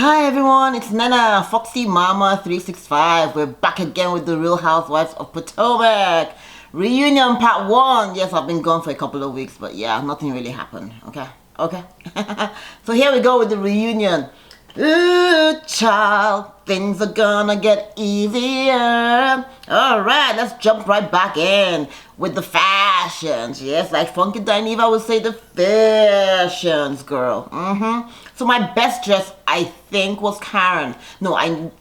Hi everyone, it's Nana, Foxy Mama 365. We're back again with the Real Housewives of Potomac. Reunion part 1. Yes, I've been gone for a couple of weeks, but yeah, nothing really happened. Okay. So here we go with the reunion. Ooh, child, things are gonna get easier. Alright, let's jump right back in with the fashions. Yes, like Funky Dineva would say, the fashions, girl. So my best dress, I think, was Karen. No,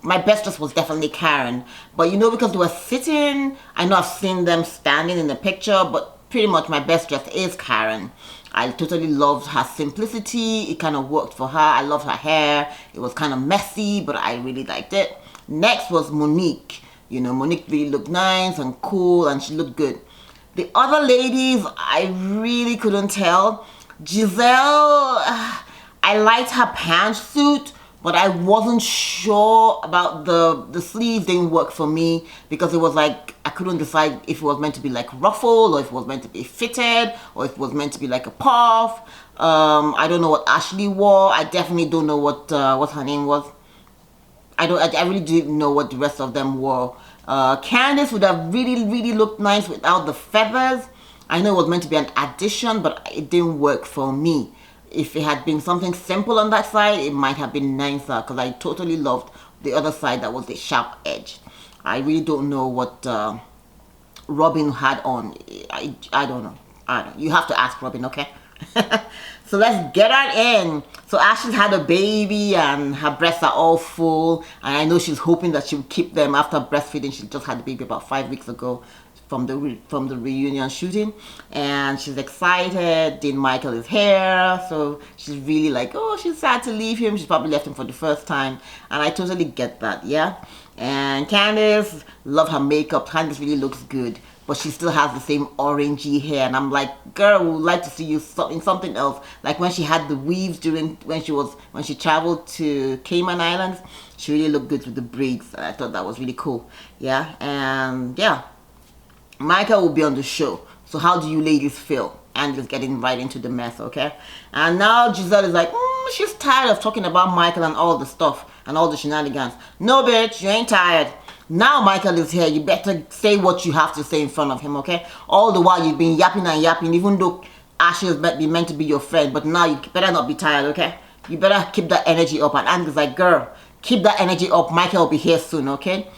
my best dress was definitely Karen. But you know, because they were sitting, I know I've seen them standing in the picture, but pretty much my best dress is Karen. I totally loved her simplicity. It kind of worked for her. I loved her hair. It was kind of messy, but I really liked it. Next was Monique. You know, Monique really looked nice and cool, and she looked good. The other ladies, I really couldn't tell. Giselle, I liked her pantsuit, but I wasn't sure about the sleeves. Didn't work for me because it was like I couldn't decide if it was meant to be like ruffled or if it was meant to be fitted or if it was meant to be like a puff. I don't know what Ashley wore. I definitely don't know what her name was. I really didn't know what the rest of them wore. Candice would have really looked nice without the feathers. I know it was meant to be an addition, but it didn't work for me. If it had been something simple on that side, it might have been nicer because I totally loved the other side that was the sharp edge. I really don't know what Robin had on. I don't know. You have to ask Robin, okay? So let's get her in. So Ashley's had a baby and her breasts are all full, and I know she's hoping that she'll keep them after breastfeeding. She just had the baby about 5 weeks ago from the reunion shooting, and she's excited. Dean Michael is here, so she's really like, oh, she's sad to leave him. She's probably left him for the first time, and I totally get that, yeah. And Candice, love her makeup. Candice really looks good, but she still has the same orangey hair, and I'm like, girl, we would like to see you in something else. Like when she had the weaves when she traveled to Cayman Islands, she really looked good with the braids. I thought that was really cool, yeah. And yeah, Michael will be on the show. So how do you ladies feel? And just getting right into the mess, okay? And now Giselle is like, she's tired of talking about Michael and all the stuff and all the shenanigans. No, bitch, you ain't tired. Now Michael is here. You better say what you have to say in front of him, okay? All the while you've been yapping and yapping, even though Ashley is meant to be your friend. But now you better not be tired, okay? You better keep that energy up. And Andy's like, girl, keep that energy up. Michael will be here soon, okay?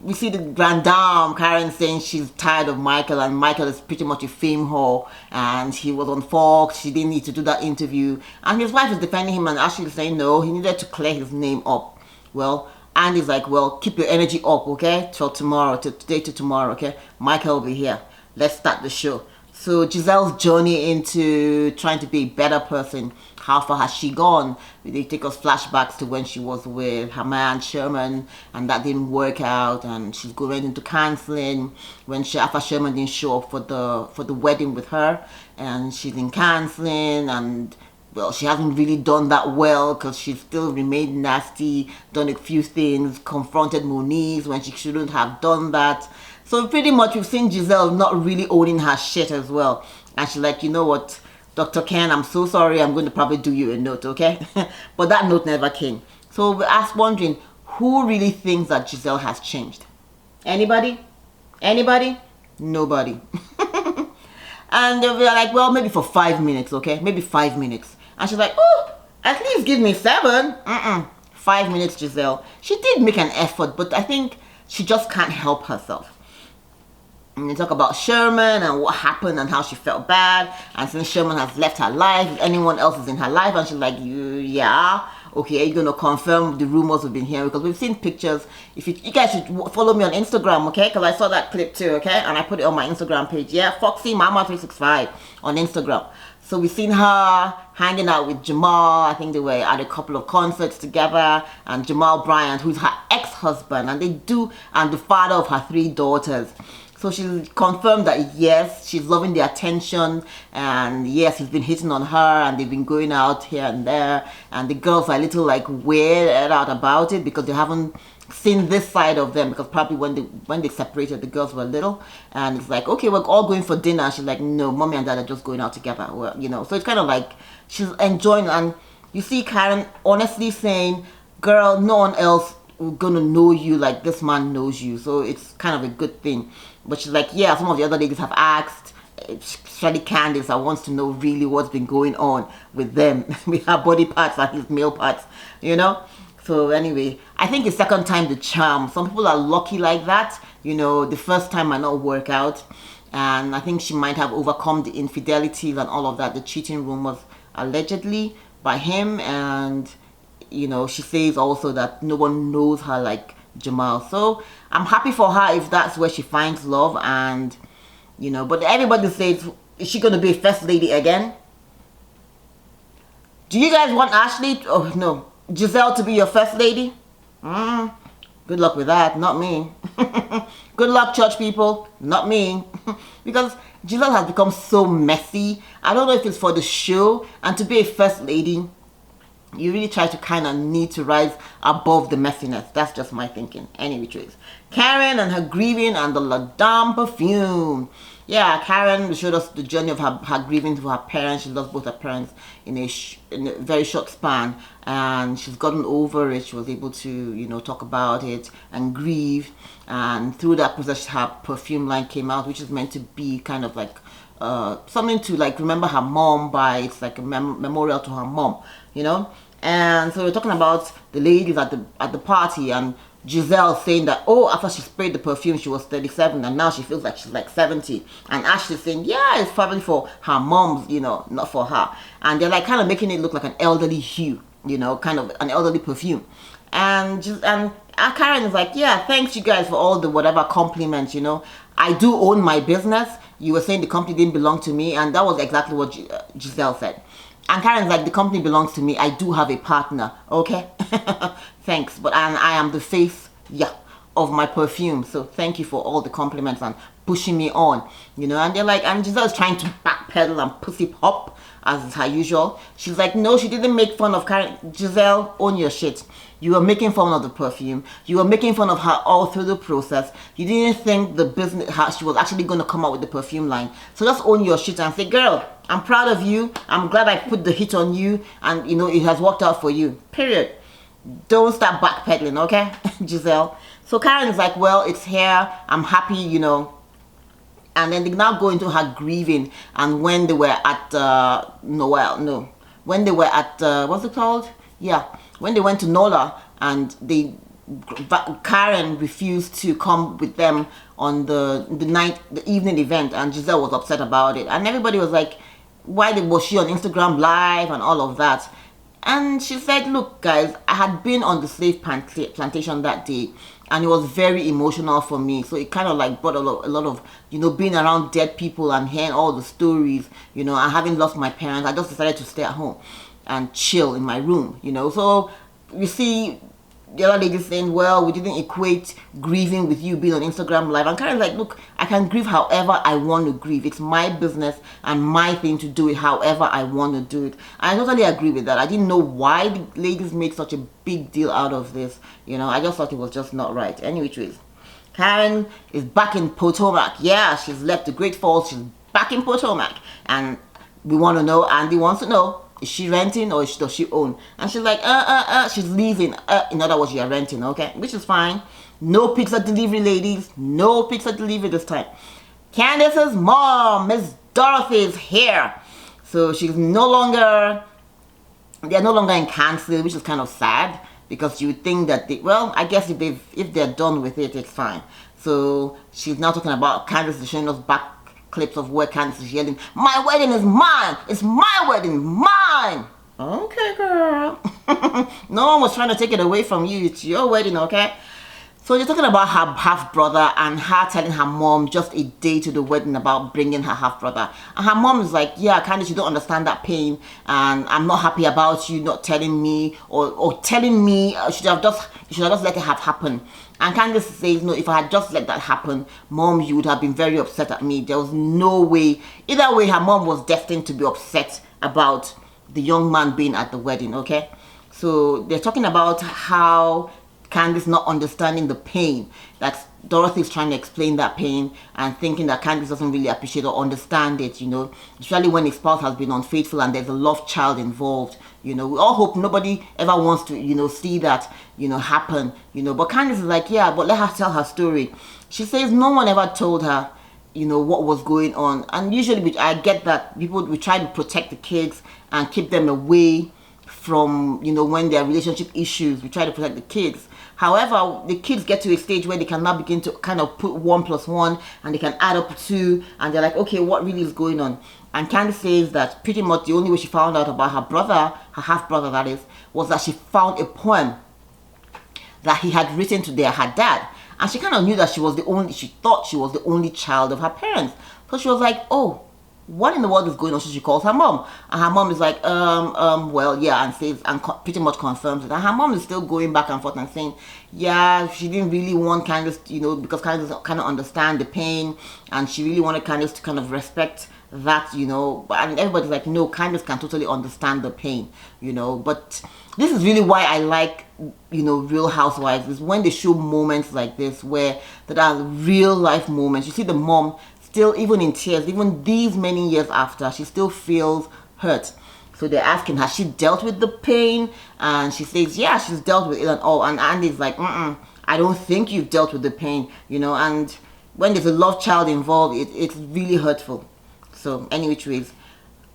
We see the grand dame Karen saying she's tired of Michael, and Michael is pretty much a fame whore, and he was on Fox. She didn't need to do that interview, and his wife is defending him, and Ashley is saying no, he needed to clear his name up. Well, Andy's like, well, keep your energy up, okay, till tomorrow, today to tomorrow, okay? Michael will be here. Let's start the show. So Giselle's journey into trying to be a better person, how far has she gone? They take us flashbacks to when she was with her man Sherman, and that didn't work out, and she's going into counseling when after Sherman didn't show up for the wedding with her, and she's in counseling, and well, she hasn't really done that well because she's still remained nasty, done a few things, confronted Monique when she shouldn't have done that. So pretty much we've seen Giselle not really owning her shit as well. And she's like, you know what, Dr. Ken, I'm so sorry, I'm going to probably do you a note, okay? But that note never came. So we're wondering, who really thinks that Giselle has changed? Anybody? Anybody? Nobody. And they're like, well, maybe for 5 minutes, okay? Maybe 5 minutes. And she's like, oh, at least give me 7. 5 minutes, Giselle. She did make an effort, but I think she just can't help herself. And they talk about Sherman and what happened and how she felt bad. And since Sherman has left her life, if anyone else is in her life, and she's like, yeah, okay, are you going to confirm the rumors we've been hearing? Because we've seen pictures. If you guys should follow me on Instagram, okay? Because I saw that clip too, okay? And I put it on my Instagram page. Yeah, Foxy Mama 365 on Instagram. So we've seen her hanging out with Jamal. I think they were at a couple of concerts together. And Jamal Bryant, who's her ex-husband. And the father of her 3 daughters. So she confirmed that yes, she's loving the attention, and yes, he's been hitting on her, and they've been going out here and there, and the girls are a little like weirded out about it because they haven't seen this side of them, because probably when they separated, the girls were little, and it's like, okay, we're all going for dinner, and she's like, no, mommy and dad are just going out together. Well, you know, so it's kind of like she's enjoying, and you see Karen honestly saying, girl, no one else gonna know you like this man knows you, so it's kind of a good thing. But she's like, yeah, some of the other ladies have asked, especially Candice, I wants to know really what's been going on with them, with her body parts and his male parts, you know. So anyway, I think it's second time the charm. Some people are lucky like that, you know. The first time might not work out, and I think she might have overcome the infidelities and all of that, the cheating rumors allegedly by him. And you know, she says also that no one knows her like Jamal. So I'm happy for her if that's where she finds love. And you know, but everybody says, is she gonna be a first lady again? Do you guys want Ashley, oh no, Giselle to be your first lady? Good luck with that, not me. Good luck, church people, not me. Because Giselle has become so messy. I don't know if it's for the show, and to be a first lady, you really try to kind of need to rise above the messiness. That's just my thinking. Anyway, Karen and her grieving and the La Dame perfume. Yeah, Karen showed us the journey of her grieving for her parents. She lost both her parents in a very short span, and she's gotten over it. She was able to, you know, talk about it and grieve. And through that process, her perfume line came out, which is meant to be kind of like something to like remember her mom by. It's like a memorial to her mom, you know. And so we're talking about the ladies at the party, and Giselle saying that, oh, after she sprayed the perfume she was 37 and now she feels like she's like 70. And Ashley saying, yeah, it's probably for her mom's, you know, not for her. And they're like kind of making it look like an elderly hue, you know, kind of an elderly perfume. And Karen is like, yeah, thanks you guys for all the whatever compliments, you know. I do own my business. You were saying the company didn't belong to me, and that was exactly what Giselle said. And Karen's like, the company belongs to me. I do have a partner, okay? Thanks, but I am the face, yeah, of my perfume. So thank you for all the compliments and pushing me on, you know. And they're like, and Giselle's trying to backpedal and pussy pop as is her usual. She's like, no, she didn't make fun of Karen. Giselle, own your shit. You were making fun of the perfume. You were making fun of her all through the process. You didn't think the business, she was actually going to come out with the perfume line. So just own your shit and say, girl, I'm proud of you. I'm glad I put the hit on you. And, you know, it has worked out for you. Period. Don't start backpedaling, okay, Giselle? So Karen is like, well, it's here. I'm happy, you know. And then they now go into her grieving. And when they were at, when they were at, what's it called? Yeah. When they went to NOLA and Karen refused to come with them on the evening event, and Giselle was upset about it. And everybody was like, why was she on Instagram Live and all of that? And she said, look guys, I had been on the slave plantation that day, and it was very emotional for me. So it kind of like brought a lot of, you know, being around dead people and hearing all the stories, you know, and having lost my parents. I just decided to stay at home and chill in my room, you know. So you see the other lady saying, well, we didn't equate grieving with you being on Instagram Live. And Karen's like, look, I can grieve however I want to grieve. It's my business and my thing to do it however I want to do it. And I totally agree with that. I didn't know why the ladies make such a big deal out of this, you know. I just thought it was just not right. Anyway, Karen is back in Potomac. Yeah, she's left the Great Falls. She's back in Potomac. And we want to know, Andy wants to know, is she renting or does she own? And she's like, she's leaving. In other words, you're renting, okay? Which is fine. No pizza delivery, ladies. No pizza delivery this time. Candice's mom, Miss Dorothy, is here. So she's they're no longer in Kansas, which is kind of sad. Because you would think that well, I guess if they're done with it, it's fine. So she's now talking about Candice showing us back clips of where Candice is yelling, my wedding is mine, it's my wedding, mine. Okay, girl. No one was trying to take it away from you. It's your wedding, okay? So you're talking about her half-brother and her telling her mom just a day to the wedding about bringing her half-brother. And her mom is like, yeah, Candice, you don't understand that pain, and I'm not happy about you not telling me, or telling me, you should have just let it have happened. And Candice says, no, if I had just let that happen, mom, you would have been very upset at me. There was no way. Either way, her mom was destined to be upset about the young man being at the wedding, okay? So they're talking about how Candice not understanding the pain. That Dorothy's trying to explain that pain and thinking that Candice doesn't really appreciate or understand it, you know, especially when his spouse has been unfaithful and there's a love child involved. You know, we all hope nobody ever wants to, you know, see that, you know, happen, you know. But Candice is like, yeah, but let her tell her story. She says no one ever told her, you know, what was going on. And usually I get that we try to protect the kids and keep them away from, you know, when there are relationship issues. We try to protect the kids. However, the kids get to a stage where they can now begin to kind of put 1 plus 1 and they can add up 2, and they're like, okay, what really is going on? And Candice says that pretty much the only way she found out about her brother, her half brother that is, was that she found a poem that he had written to her dad. And she kind of knew that she thought she was the only child of her parents. So she was like, oh, what in the world is going on? So she calls her mom, and her mom is like, well, yeah, and says, and pretty much confirms it. And her mom is still going back and forth and saying, yeah, she didn't really want Candice, you know, because Candice kind of understand the pain, and she really wanted Candice to kind of respect that, you know. And everybody's like, no, Candice can totally understand the pain, you know. But this is really why I like, you know, Real Housewives, is when they show moments like this where that are real life moments. You see the mom still, even in tears, even these many years after, she still feels hurt. So they're asking, has she dealt with the pain? And she says, yeah, she's dealt with it and all. And Andy's like, I don't think you've dealt with the pain, you know. And when there's a love child involved, it's really hurtful. So any which ways,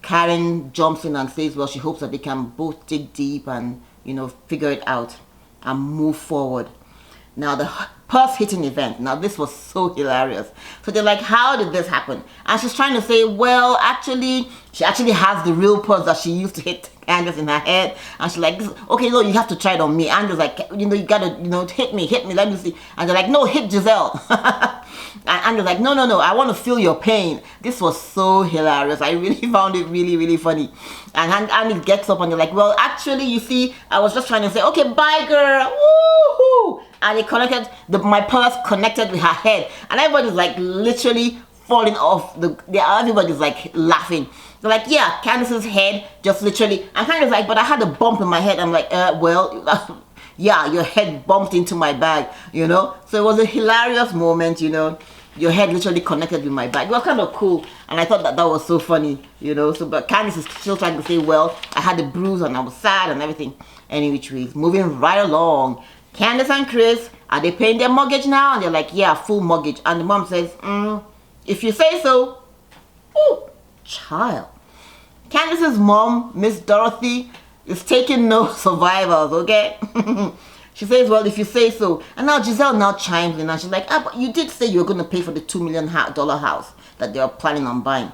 Karen jumps in and says, well, she hopes that they can both dig deep and, you know, figure it out and move forward. Now, the purse hitting event. Now, this was so hilarious. So they're like, how did this happen? And she's trying to say, well, actually, she actually has the real purse that she used to hit Candice in her head. And she's like, okay, no, you have to try it on me. And Andrew's like, you know, you gotta, you know, hit me, let me see. And they're like, no, hit Giselle. And Andrew's like, no, I want to feel your pain. This was so hilarious. I really found it really, really funny. And Andy gets up and they're like, well, actually, you see, I was just trying to say, okay, bye, girl. Woohoo! And it connected, my purse connected with her head. And everybody's like literally falling off. Everybody's like laughing. They're like, yeah, Candice's head just literally. And Candice's like, but I had a bump in my head. I'm like, well, yeah, your head bumped into my bag, you know. So it was a hilarious moment, you know. Your head literally connected with my bag. It was kind of cool. And I thought that was so funny, you know. So, but Candice is still trying to say, well, I had a bruise and I was sad and everything. Any which ways, moving right along. Candice and Chris, are they paying their mortgage now? And they're like, yeah, full mortgage. And the mom says, if you say so. Oh, child. Candice's mom, Miss Dorothy, is taking no survivors, okay? She says, well, if you say so. And now Giselle now chimes in and she's like, but you did say you were going to pay for the $2 million house that they are planning on buying.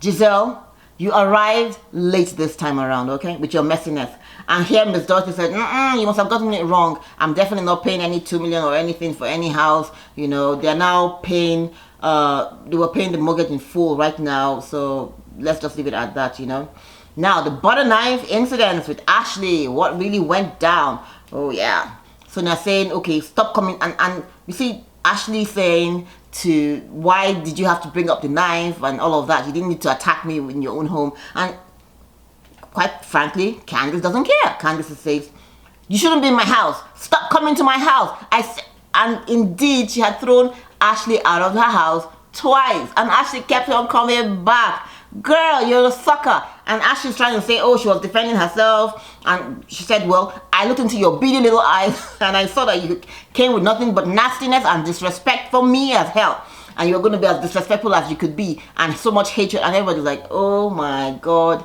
Giselle, you arrived late this time around, okay, with your messiness. And here Miss Dorothy said, you must have gotten it wrong. I'm definitely not paying any $2 million or anything for any house. You know, they're now paying, they were paying the mortgage in full right now. So let's just leave it at that, you know. Now, the butter knife incidents with Ashley, what really went down? Oh, yeah. So they're saying, okay, stop coming. And you see Ashley saying to, why did you have to bring up the knife and all of that? You didn't need to attack me in your own home. And quite frankly, Candice doesn't care. Candice says, you shouldn't be in my house. Stop coming to my house. And indeed, she had thrown Ashley out of her house twice. And Ashley kept on coming back. Girl, you're a sucker. And Ashley's trying to say, oh, she was defending herself. And she said, well, I looked into your beady little eyes and I saw that you came with nothing but nastiness and disrespect for me as hell. And you're going to be as disrespectful as you could be. And so much hatred. And everybody's like, oh my God.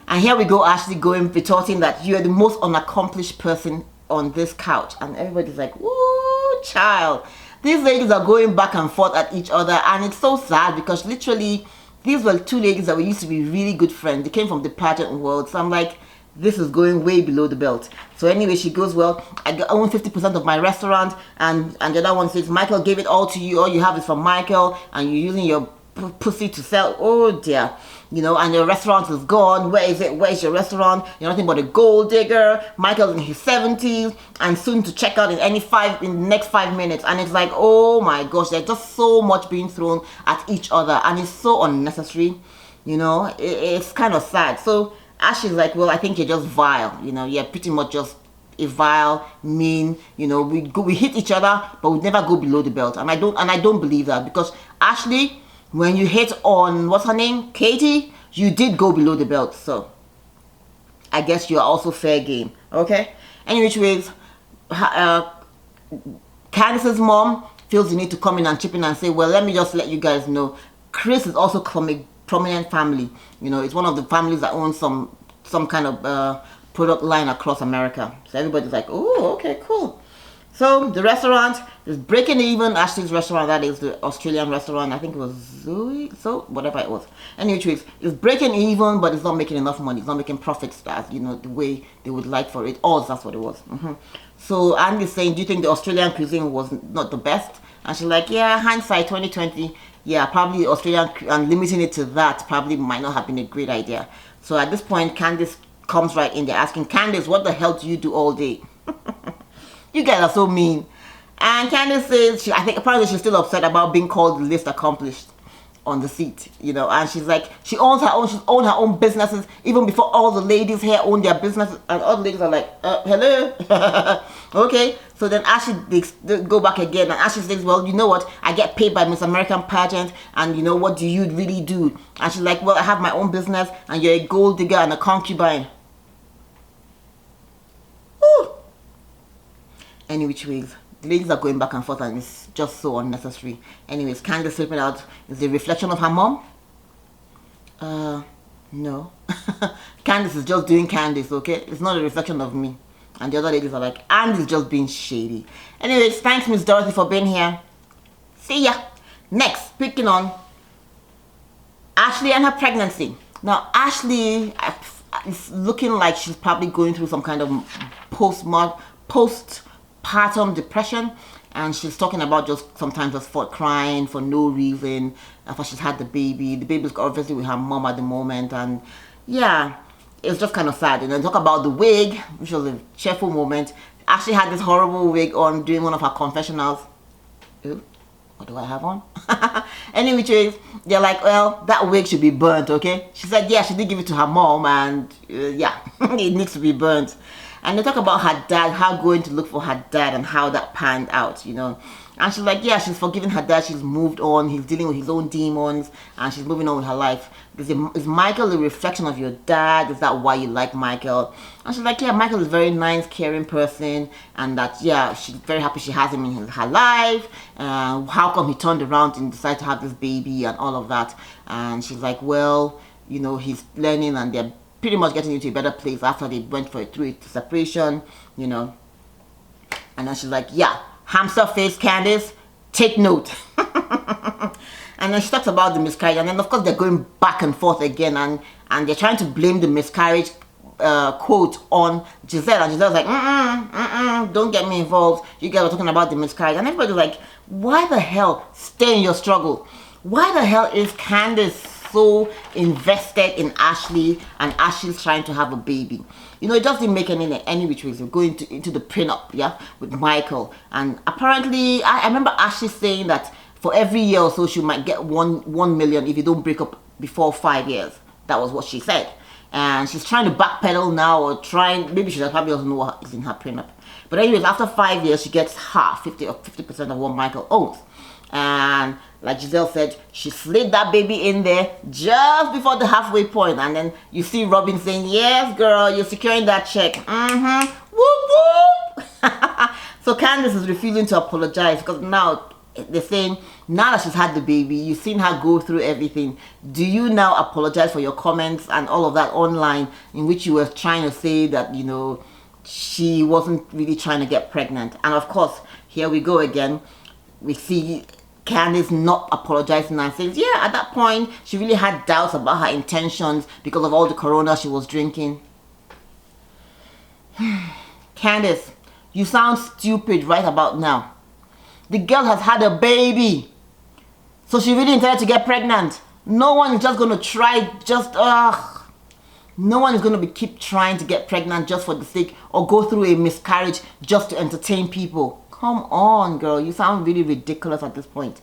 And here we go, Ashley retorting that you're the most unaccomplished person on this couch. And everybody's like, woo, child. These ladies are going back and forth at each other. And it's so sad because literally, these were two ladies that we used to be really good friends. They came from the pageant world. So I'm like, this is going way below the belt. So anyway, she goes, well, I own 50% of my restaurant. And the other one says, Michael gave it all to you. All you have is from Michael. And you're using your pussy to sell. Oh dear. You know, and your restaurant is gone. Where is it? Where is your restaurant? You're nothing but a gold digger. Michael's in his 70s and soon to check out in the next 5 minutes. And it's like, oh my gosh, there's just so much being thrown at each other and it's so unnecessary. You know, it's kind of sad. So Ashley's like, well, I think you're just vile. You know, you're pretty much just a vile, mean. You know, we hit each other, but we never go below the belt. And I don't believe that, because Ashley, when you hit on what's her name, Katie, you did go below the belt. So I guess you're also fair game. Okay. Anyways, Candice's mom feels the need to come in and chip in and say, well, let me just let you guys know, Chris is also from a prominent family. You know, it's one of the families that owns some kind of product line across America. So everybody's like, oh, okay, cool. So the restaurant is breaking even. Ashley's restaurant, that is the Australian restaurant. I think it was Zoe, so whatever it was. Anyways, it's breaking even, but it's not making enough money. It's not making profits, as you know, the way they would like for it. Or that's what it was. So Andy's saying, do you think the Australian cuisine was not the best? And she's like, yeah, hindsight 2020. Yeah, probably Australian, and limiting it to that probably might not have been a great idea. So at this point, Candice comes right in there asking, Candice, what the hell do you do all day? You guys are so mean. And Candice says, I think apparently she's still upset about being called the least accomplished on the seat, you know. And she's like, she's owned her own businesses even before all the ladies here own their businesses. And all the ladies are like, hello. Okay. So then Ashley, they go back again, and Ashley says, well, you know what, I get paid by Miss American pageant, and you know, what do you really do? And she's like, well, I have my own business, and you're a gold digger and a concubine. Woo. Any which ways, the ladies are going back and forth, and it's just so unnecessary. Anyways, Candice flipping out is the reflection of her mom. No. Candice is just doing Candice, okay? It's not a reflection of me. And the other ladies are like, Andy's just being shady. Anyways, thanks Miss Dorothy for being here. See ya. Next, picking on Ashley and her pregnancy. Now, Ashley is looking like she's probably going through some kind of postpartum depression, and she's talking about just sometimes just for crying for no reason after she's had the baby. The baby's obviously with her mom at the moment, and yeah, it's just kind of sad. And then talk about the wig, which was a cheerful moment. Ashley had this horrible wig on during one of her confessionals. Ooh, what do I have on? Anyway, they're like, well, that wig should be burnt, okay? She said, yeah, she did give it to her mom, and yeah, it needs to be burnt. And they talk about her dad, her going to look for her dad, and how that panned out, you know. And she's like, yeah, she's forgiven her dad, she's moved on, he's dealing with his own demons, and she's moving on with her life. Is Michael a reflection of your dad? Is that why you like Michael? And she's like, yeah, Michael is a very nice, caring person, and that, yeah, she's very happy she has him in her life. How come he turned around and decided to have this baby and all of that? And she's like, well, you know, he's learning, and they're pretty much getting into a better place after they went through a separation, you know. And then she's like, yeah, hamster face Candice, take note. And then she talks about the miscarriage, and then of course they're going back and forth again, and they're trying to blame the miscarriage quote on Giselle, and Giselle's like, don't get me involved, you guys are talking about the miscarriage. And everybody's like, why the hell stay in your struggle? Why the hell is Candice so invested in Ashley, and Ashley's trying to have a baby? You know, it doesn't make any which ways. We're going into the prenup, yeah, with Michael. And apparently, I remember Ashley saying that for every year or so, she might get 1 million if you don't break up before 5 years. That was what she said. And she's trying to backpedal now, or maybe she probably doesn't know what is in her prenup. But anyways, after 5 years, she gets half, 50% of what Michael owns. And like Giselle said, she slid that baby in there just before the halfway point. And then you see Robin saying, yes, girl, you're securing that check. Whoop, whoop. So Candice is refusing to apologize, because now they're saying, now that she's had the baby, you've seen her go through everything, do you now apologize for your comments and all of that online, in which you were trying to say that, you know, she wasn't really trying to get pregnant? And of course, here we go again. We see Candice not apologizing and says, yeah, at that point, she really had doubts about her intentions because of all the corona she was drinking. Candice, you sound stupid right about now. The girl has had a baby. So she really intended to get pregnant. No one is just going to try, no one is going to keep trying to get pregnant just for the sake, or go through a miscarriage just to entertain people. Come on, girl. You sound really ridiculous at this point.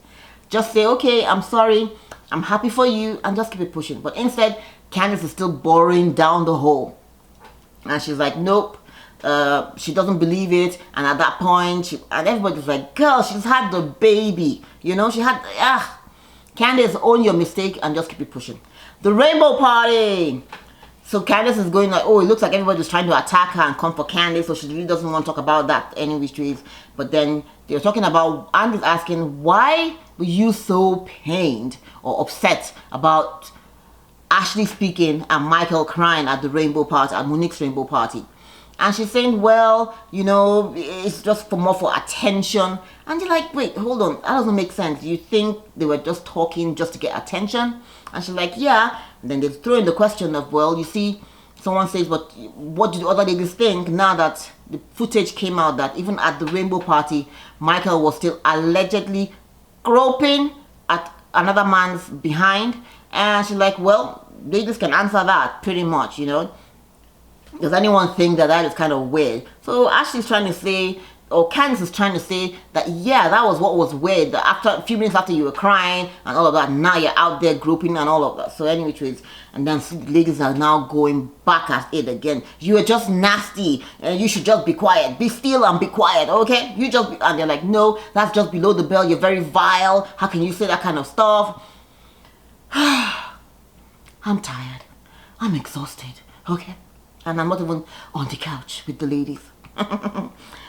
Just say, okay, I'm sorry, I'm happy for you, and just keep it pushing. But instead, Candice is still boring down the hole. And she's like, nope. She doesn't believe it. And at that point, and everybody's like, girl, she's had the baby. You know, she had, Candice, own your mistake and just keep it pushing. The rainbow party. So Candice is going like, oh, it looks like everybody's trying to attack her and come for Candice, so she really doesn't want to talk about that any which ways. But then they're talking about, Andy's asking, why were you so pained or upset about Ashley speaking and Michael crying at the rainbow party, at Monique's rainbow party? And she's saying, well, you know, it's just for more for attention. And you're like, wait, hold on, that doesn't make sense. You think they were just talking just to get attention? And she's like, yeah. And then they throw in the question of, well, you see, someone says, but what do the other ladies think now that the footage came out that even at the rainbow party, Michael was still allegedly groping at another man's behind? And she's like, well, ladies can answer that pretty much, you know. Does anyone think that that is kind of weird? So Ashley's trying to say, or Candice is trying to say that, yeah, that was what was weird. That after a few minutes after you were crying and all of that, now you're out there groping and all of that. So anyway, and then ladies are now going back at it again. You are just nasty and you should just be quiet. Be still and be quiet, okay? You just be, and they're like, no, that's just below the belt. You're very vile. How can you say that kind of stuff? I'm tired. I'm exhausted, okay? And I'm not even on the couch with the ladies.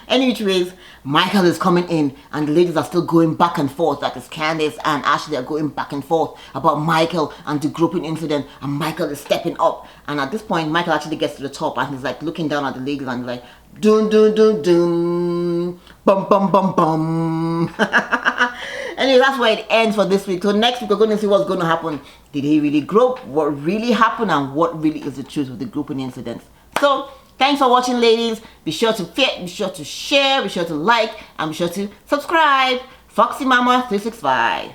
Anyways, Michael is coming in and the ladies are still going back and forth. That is Candice and Ashley are going back and forth about Michael and the groping incident, and Michael is stepping up. And at this point, Michael actually gets to the top and he's like looking down at the ladies and he's like, dun dun dun dun, bum bum bum bum. Anyway, that's where it ends for this week. So next week we're going to see what's going to happen. Did he really grope? What really happened? And what really is the truth with the groping incidents? So thanks for watching, ladies. Be sure to be sure to share, be sure to like, and be sure to subscribe. Foxy Mama 365.